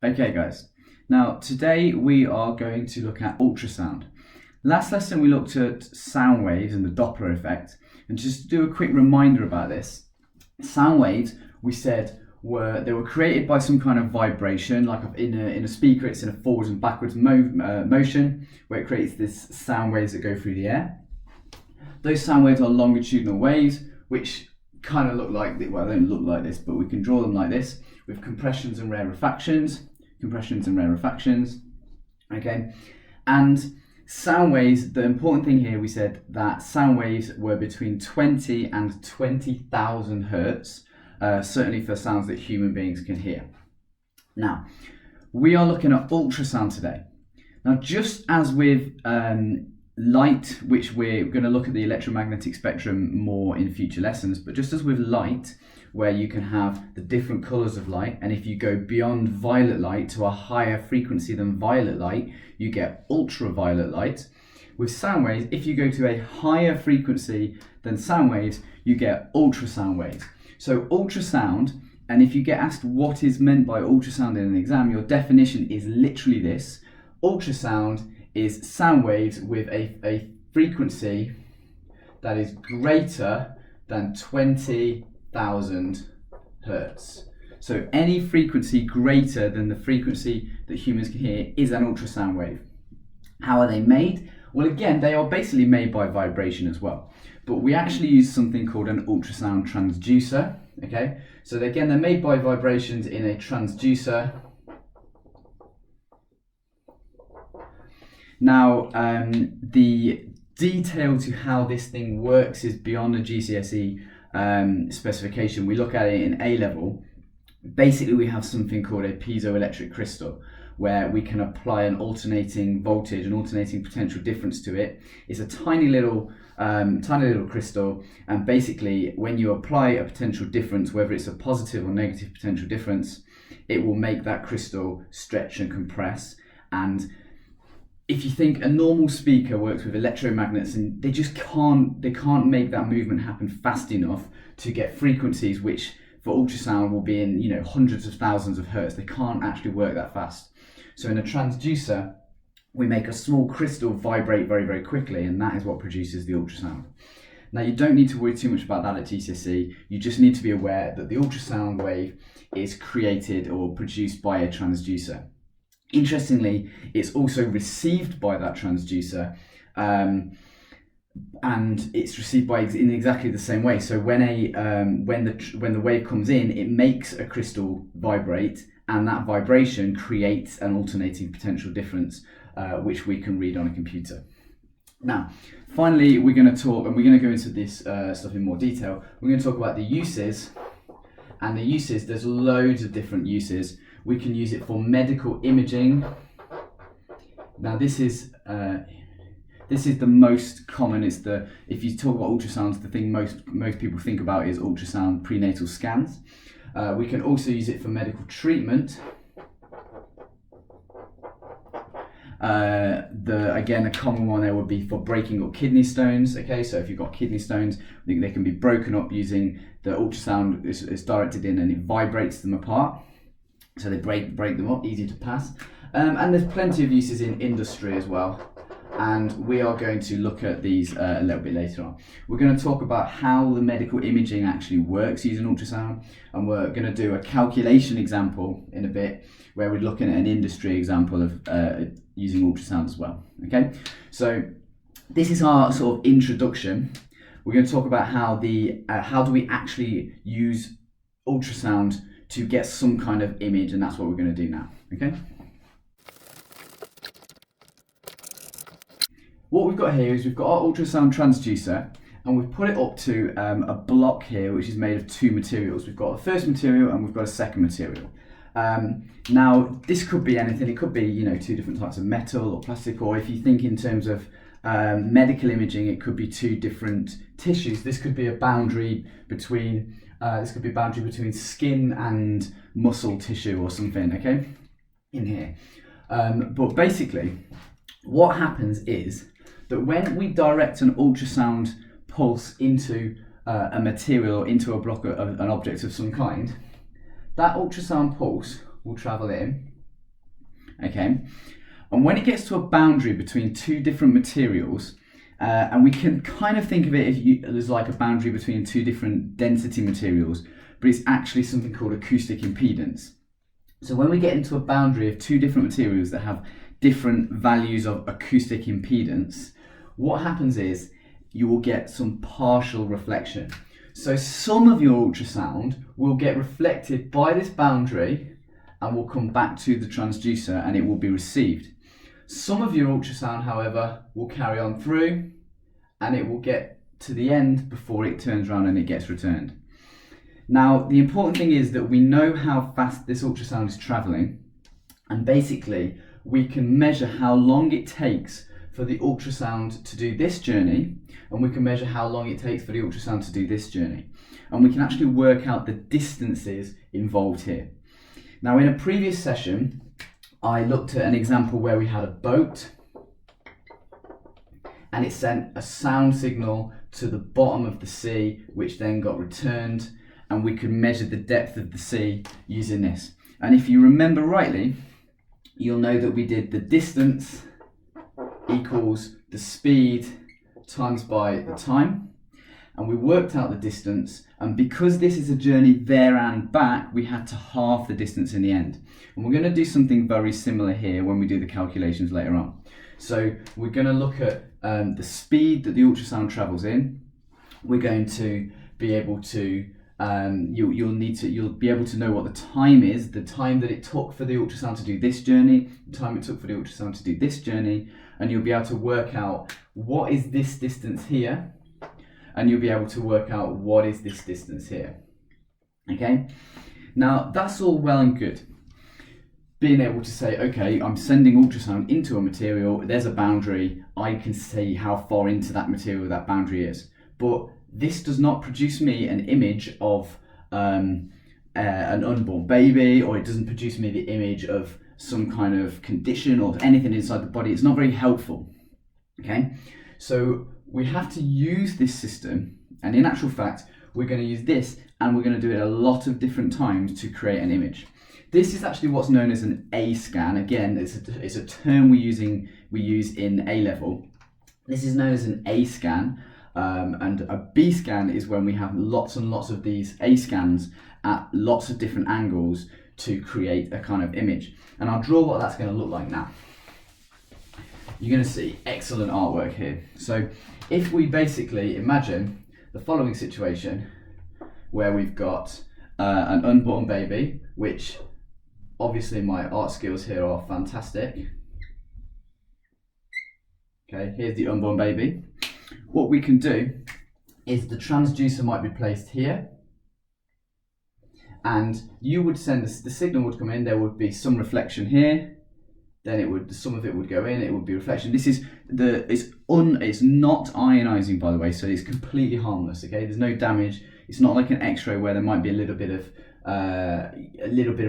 Okay guys, now today we are going to look at ultrasound. Last lesson we looked at sound waves and the Doppler effect, and just to do a quick reminder about this, sound waves we said they were created by some kind of vibration, like in a speaker it's in a forwards and backwards motion where it creates this sound waves that go through the air. Those sound waves are longitudinal waves which kind of look like, well they don't look like this, but we can draw them like this with compressions and rarefactions. Okay, and sound waves, the important thing here, we said that sound waves were between 20 and 20,000 hertz, certainly for sounds that human beings can hear. Now, we are looking at ultrasound today. Now, just as with light, which we're going to look at the electromagnetic spectrum more in future lessons, but just as with light, where you can have the different colours of light, and if you go beyond violet light to a higher frequency than violet light, you get ultraviolet light. With sound waves, if you go to a higher frequency than sound waves, you get ultrasound waves. So ultrasound, and if you get asked what is meant by ultrasound in an exam, your definition is literally this: ultrasound is sound waves with a frequency that is greater than 20,000 hertz. So any frequency greater than the frequency that humans can hear is an ultrasound wave. How are they made? Well, again, they are basically made by vibration as well, but we actually use something called an ultrasound transducer. Okay, so again, they're made by vibrations in a transducer. Now, the detail to how this thing works is beyond the GCSE specification. We look at it in A level. Basically, we have something called a piezoelectric crystal, where we can apply an alternating voltage, an alternating potential difference to it. It's a tiny little crystal, and basically, when you apply a potential difference, whether it's a positive or negative potential difference, it will make that crystal stretch and compress. And if you think a normal speaker works with electromagnets, and they can't make that movement happen fast enough to get frequencies which for ultrasound will be in hundreds of thousands of hertz. They can't actually work that fast. So in a transducer, we make a small crystal vibrate very, very quickly, and that is what produces the ultrasound. Now, you don't need to worry too much about that at GCSE. You just need to be aware that the ultrasound wave is created or produced by a transducer. Interestingly, it's also received by that transducer, and it's received in exactly the same way. So when the wave comes in, it makes a crystal vibrate, and that vibration creates an alternating potential difference, which we can read on a computer. Now, finally, we're going to talk, and we're going to go into this stuff in more detail. We're going to talk about the uses, and the uses. There's loads of different uses. We can use it for medical imaging. Now, this is the most common. If you talk about ultrasounds, the thing most people think about is ultrasound prenatal scans. We can also use it for medical treatment. Again, a common one there would be for breaking up kidney stones. Okay, so if you've got kidney stones, I think they can be broken up using the ultrasound. It's directed in and it vibrates them apart. So they break them up, easy to pass. And there's plenty of uses in industry as well. And we are going to look at these a little bit later on. We're going to talk about how the medical imaging actually works using ultrasound. And we're going to do a calculation example in a bit, where we're looking at an industry example of using ultrasound as well. Okay, so this is our sort of introduction. We're going to talk about how do we actually use ultrasound to get some kind of image, and that's what we're going to do now. Okay. What we've got here is we've got our ultrasound transducer, and we've put it up to a block here which is made of two materials. We've got a first material and we've got a second material. Now, this could be anything. It could be two different types of metal or plastic, or if you think in terms of medical imaging, it could be two different tissues. This could be a boundary between skin and muscle tissue or something. Okay, in here. But basically, what happens is that when we direct an ultrasound pulse into a material or into a block of an object of some kind, that ultrasound pulse will travel in, okay? And when it gets to a boundary between two different materials, and we can kind of think of it as like a boundary between two different density materials, but it's actually something called acoustic impedance. So when we get into a boundary of two different materials that have different values of acoustic impedance, what happens is you will get some partial reflection. So some of your ultrasound will get reflected by this boundary and will come back to the transducer and it will be received. Some of your ultrasound, however, will carry on through and it will get to the end before it turns around and it gets returned. Now, the important thing is that we know how fast this ultrasound is traveling, and basically we can measure how long it takes for the ultrasound to do this journey, and we can measure how long it takes for the ultrasound to do this journey. And we can actually work out the distances involved here. Now, in a previous session, I looked at an example where we had a boat and it sent a sound signal to the bottom of the sea, which then got returned, and we could measure the depth of the sea using this. And if you remember rightly, you'll know that we did the distance equals the speed times by the time, and we worked out the distance, and because this is a journey there and back, we had to halve the distance in the end. And we're going to do something very similar here when we do the calculations later on. So we're going to look at the speed that the ultrasound travels in. We're going to be able to you'll be able to know what the time is, the time that it took for the ultrasound to do this journey, the time it took for the ultrasound to do this journey, and you'll be able to work out what is this distance here, and you'll be able to work out what is this distance here. Okay, now that's all well and good. Being able to say, okay, I'm sending ultrasound into a material, there's a boundary, I can see how far into that material that boundary is. But this does not produce me an image of an unborn baby, or it doesn't produce me the image of some kind of condition or anything inside the body. It's not very helpful. Okay, so we have to use this system, and in actual fact, we're going to use this, and we're going to do it a lot of different times to create an image. This is actually what's known as an A scan. Again, it's a term we use in A level. This is known as an A scan. And a B scan is when we have lots and lots of these A scans at lots of different angles to create a kind of image. And I'll draw what that's going to look like now. You're going to see excellent artwork here. So if we basically imagine the following situation where we've got an unborn baby, which obviously my art skills here are fantastic. Okay, here's the unborn baby. What we can do is the transducer might be placed here, and you would send the signal would come in, there would be some reflection here, then some of it would go in, it would be reflection. This is it's not ionizing, by the way, so it's completely harmless. Okay, there's no damage. It's not like an X-ray where there might be a little bit of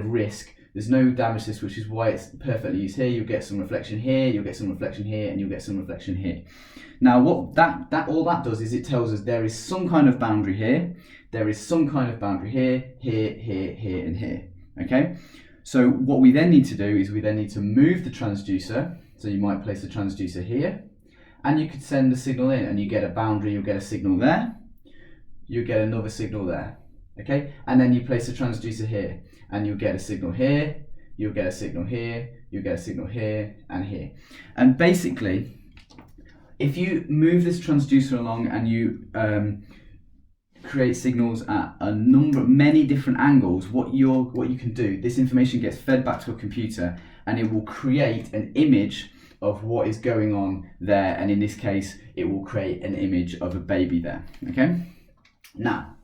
risk. There's no damage to this, which is why it's perfectly used here. You'll get some reflection here, you'll get some reflection here, and you'll get some reflection here. Now, what all that does is it tells us there is some kind of boundary here, there is some kind of boundary here, here, here, here, and here. Okay? So what we then need to do is we then need to move the transducer. So you might place the transducer here, and you could send the signal in, and you get a boundary, you'll get a signal there, you get another signal there. Okay? And then you place the transducer here, and you'll get a signal here, you'll get a signal here, you'll get a signal here, and here. And basically, if you move this transducer along and you create signals at many different angles, what you can do, this information gets fed back to a computer, and it will create an image of what is going on there. And in this case, it will create an image of a baby there. Okay? Now,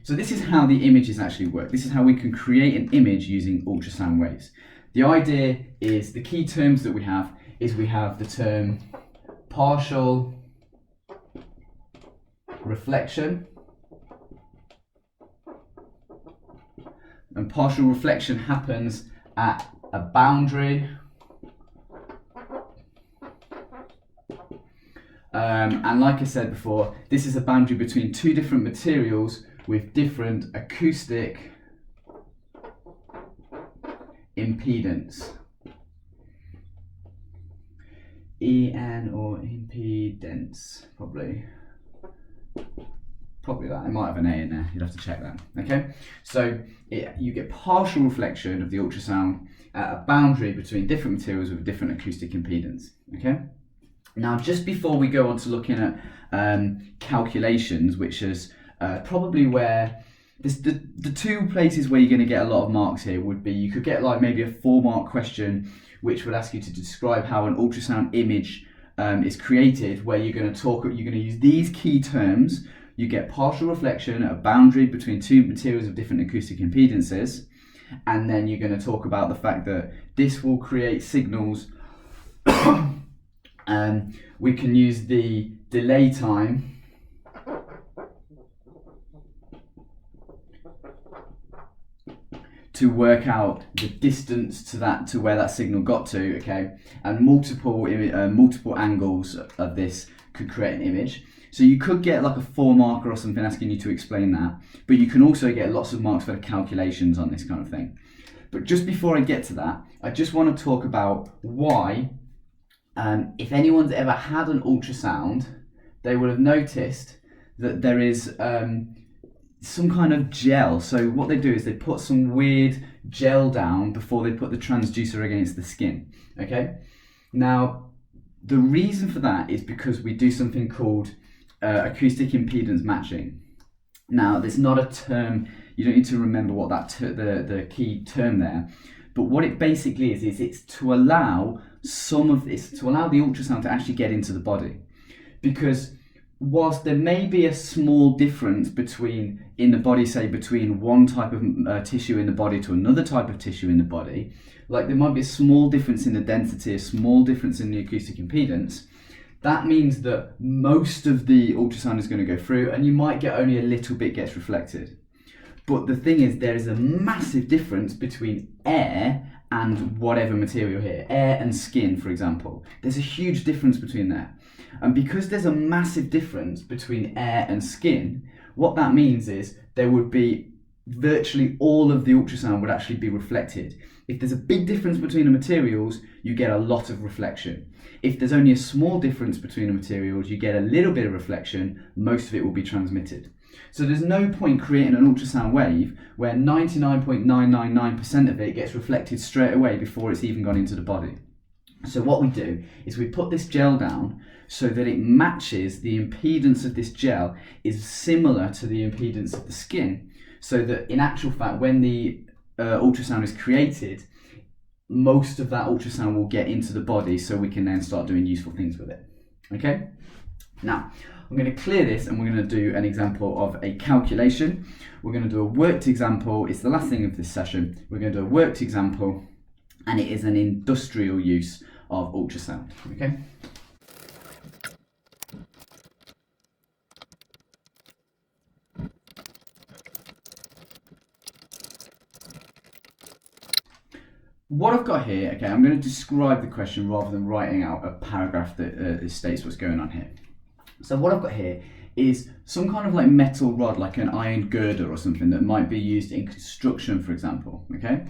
so this is how the images actually work. This is how we can create an image using ultrasound waves. The idea is, the key terms that we have the term partial reflection. And partial reflection happens at a boundary. And like I said before, this is a boundary between two different materials with different acoustic impedance. IMPEN or impedance, probably that. It might have an A in there, you'd have to check that. Okay, so you get partial reflection of the ultrasound at a boundary between different materials with different acoustic impedance. Okay, now just before we go on to looking at calculations, which is probably where the two places where you're going to get a lot of marks here would be, you could get like maybe a 4-mark question which would ask you to describe how an ultrasound image is created, where you're going to use these key terms. You get partial reflection at a boundary between two materials of different acoustic impedances, and then you're going to talk about the fact that this will create signals. We can use the delay time to work out the distance to where that signal got to, okay? And multiple angles of this could create an image. So you could get like a 4-marker or something asking you to explain that, but you can also get lots of marks for the calculations on this kind of thing. But just before I get to that, I just want to talk about why, if anyone's ever had an ultrasound, they would have noticed that there is some kind of gel. So what they do is they put some weird gel down before they put the transducer against the skin. Okay, now the reason for that is because we do something called acoustic impedance matching. Now there's not a term, you don't need to remember what that the key term there, but what it basically is it's to allow the ultrasound to actually get into the body. Because whilst there may be a small difference between one type of tissue in the body to another type of tissue in the body, like there might be a small difference in the density, a small difference in the acoustic impedance, that means that most of the ultrasound is going to go through and you might get only a little bit gets reflected. But the thing is, there is a massive difference between air and whatever material here, air and skin, for example. There's a huge difference between that. And because there's a massive difference between air and skin, what that means is there would be virtually all of the ultrasound would actually be reflected. If there's a big difference between the materials, you get a lot of reflection. If there's only a small difference between the materials, you get a little bit of reflection, most of it will be transmitted. So there's no point creating an ultrasound wave where 99.999% of it gets reflected straight away before it's even gone into the body. So what we do is we put this gel down so that it matches the impedance of this gel is similar to the impedance of the skin, so that in actual fact when the ultrasound is created, most of that ultrasound will get into the body so we can then start doing useful things with it. Okay? Now, I'm going to clear this and we're going to do an example of a calculation. We're going to do a worked example. It's the last thing of this session. We're going to do a worked example, and it is an industrial use of ultrasound. Okay? What I've got here, okay, I'm going to describe the question rather than writing out a paragraph that states what's going on here. So what I've got here is some kind of like metal rod, like an iron girder or something that might be used in construction, for example, okay?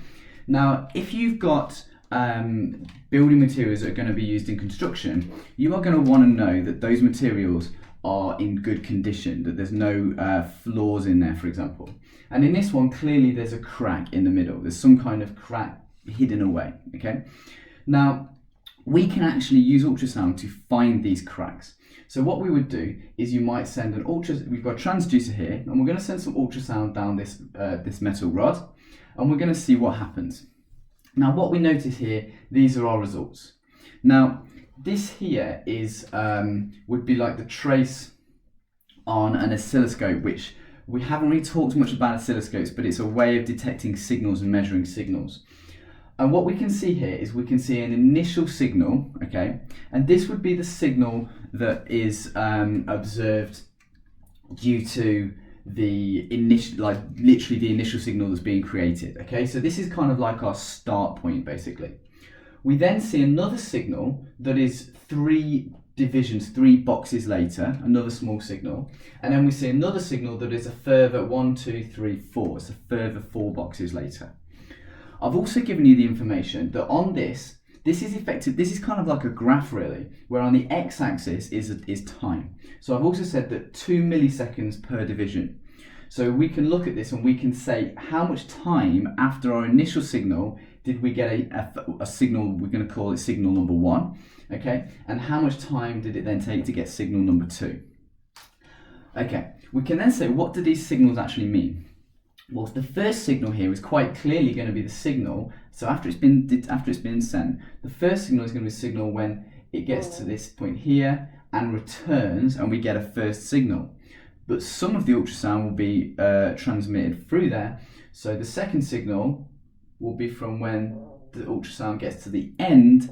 Now, if you've got building materials that are going to be used in construction, you are going to want to know that those materials are in good condition, that there's no flaws in there, for example. And in this one, clearly there's a crack in the middle. There's some kind of crack hidden away, okay? Now, we can actually use ultrasound to find these cracks. So what we would do is you might send an we've got a transducer here, and we're going to send some ultrasound down this metal rod, and we're going to see what happens. Now, what we notice here, these are our results. Now, this here is would be like the trace on an oscilloscope, which we haven't really talked much about oscilloscopes, but it's a way of detecting signals and measuring signals. And what we can see here is we can see an initial signal, okay? And this would be the signal that is observed due to the initial, like literally the initial signal that's being created, okay? So this is kind of like our start point, basically. We then see another signal that is 3 divisions, 3 boxes later, another small signal. And then we see another signal that is a further 1, 2, 3, 4. It's a further 4 boxes later. I've also given you the information that on this this is effective. This is kind of like a graph really, where on the x-axis is time. So I've also said that 2 milliseconds per division. So we can look at this and we can say how much time after our initial signal did we get a signal, we're going to call it signal number 1, okay? And how much time did it then take to get signal number 2? Okay, we can then say, what do these signals actually mean? Well, the first signal here is quite clearly going to be the signal. So after it's been sent, the first signal is going to be a signal when it gets to this point here and returns, and we get a first signal. But some of the ultrasound will be transmitted through there. So the second signal will be from when the ultrasound gets to the end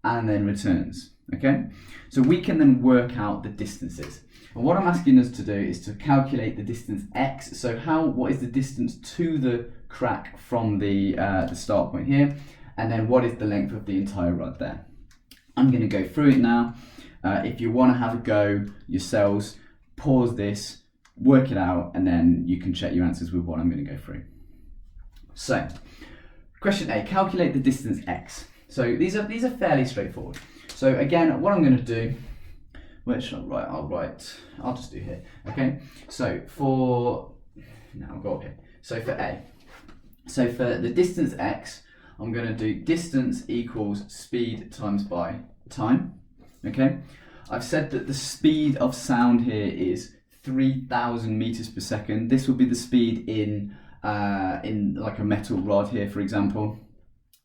and then returns. Okay, so we can then work out the distances. And what I'm asking us to do is to calculate the distance x. So what is the distance to the crack from the start point here, and then what is the length of the entire rod there. I'm going to go through it now. If you want to have a go yourselves, pause this, work it out, and then you can check your answers with what I'm going to go through. So, question A, calculate the distance x. So these are fairly straightforward. So again, what I'm going to do, where should I write? I'll just do here. Okay. So I'll go up here. So for A, so for the distance x, I'm going to do distance equals speed times by time. Okay. I've said that the speed of sound here is 3,000 meters per second. This will be the speed in like a metal rod here, for example.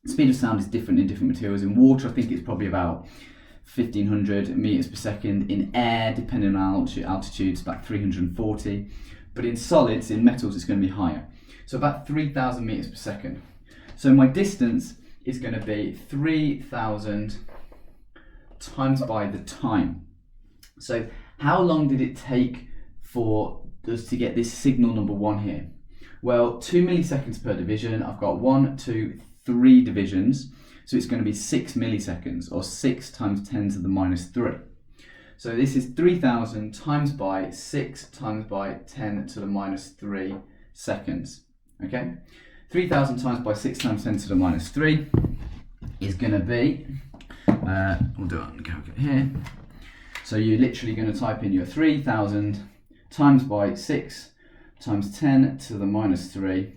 Speed of sound is different in different materials. In water, I think it's probably about 1,500 meters per second. In air, depending on altitude, it's about 340. But in solids, in metals, it's going to be higher. So about 3,000 meters per second. So my distance is going to be 3,000 times by the time. So how long did it take for us to get this signal number 1 here? Well, 2 milliseconds per division. I've got 1, 2, 3 divisions. So it's going to be 6 milliseconds, or 6 times 10 to the minus 3. So this is 3,000 times by 6 times by 10 to the minus 3 seconds. Okay? 3,000 times by 6 times 10 to the minus 3 is going to be, we'll do it on the calculator here. So you're literally going to type in your 3,000 times by 6 times 10 to the minus 3,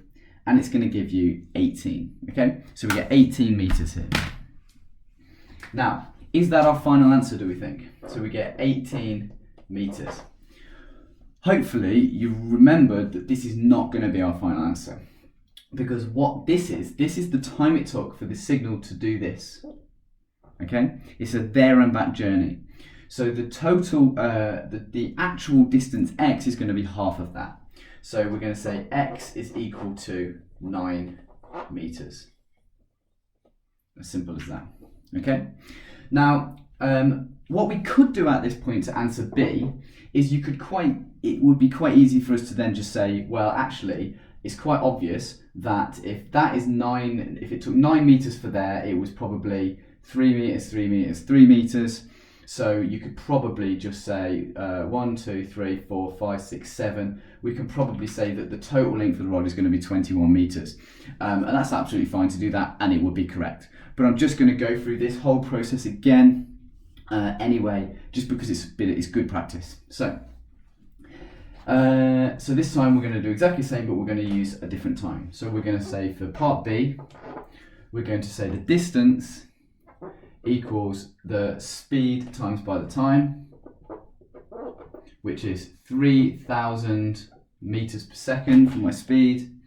and it's going to give you 18. Okay, so we get 18 meters here. Now, is that our final answer, do we think? So we get 18 meters. Hopefully you remembered that this is not going to be our final answer, because what this is the time it took for the signal to do this. Okay, it's a there and back journey. So the total, the actual distance x is going to be half of that. So we're going to say x is equal to 9 meters. As simple as that. Okay. Now, what we could do at this point to answer B is it would be quite easy for us to then just say, well, actually, it's quite obvious that if it took 9 meters for there, it was probably 3 meters, 3 meters, 3 meters. So you could probably just say 1, 2, 3, 4, 5, 6, 7. We can probably say that the total length of the rod is going to be 21 meters. And that's absolutely fine to do that, and it would be correct. But I'm just going to go through this whole process again anyway, just because it's good practice. So this time we're going to do exactly the same, but we're going to use a different time. So we're going to say for part B, we're going to say the distance equals the speed times by the time, which is 3,000 meters per second for my speed,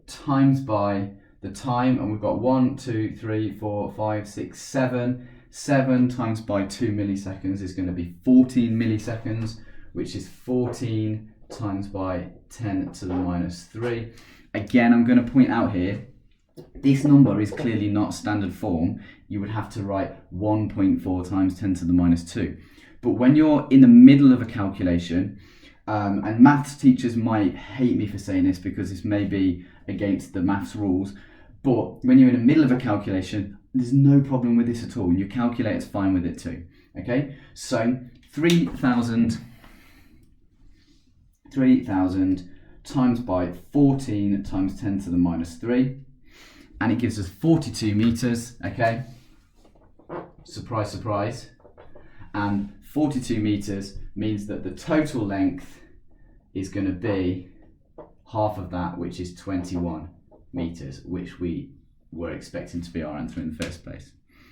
times by the time, and we've got 1, 2, 3, 4, 5, 6, 7. 7 times by 2 milliseconds is going to be 14 milliseconds, which is 14 times by 10 to the minus 3. Again, I'm going to point out here, this number is clearly not standard form. You would have to write 1.4 times 10 to the minus 2. But when you're in the middle of a calculation, and maths teachers might hate me for saying this because this may be against the maths rules, but when you're in the middle of a calculation, there's no problem with this at all. Your calculator's fine with it too. Okay, so 3,000 times by 14 times 10 to the minus 3. And it gives us 42 meters, okay? surprise, surprise. And 42 meters means that the total length is going to be half of that, which is 21 meters, which we were expecting to be our answer in the first place.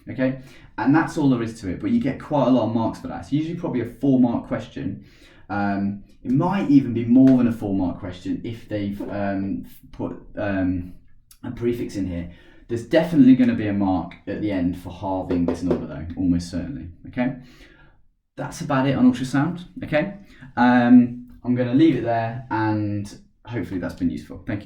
Okay, and that's all there is to it, but you get quite a lot of marks for that. It's usually probably a 4-mark question. It might even be more than a 4-mark question if they've put a prefix in here. There's definitely going to be a mark at the end for halving this number though, almost certainly. Okay, that's about it on ultrasound. Okay, I'm going to leave it there, and hopefully that's been useful. Thank you.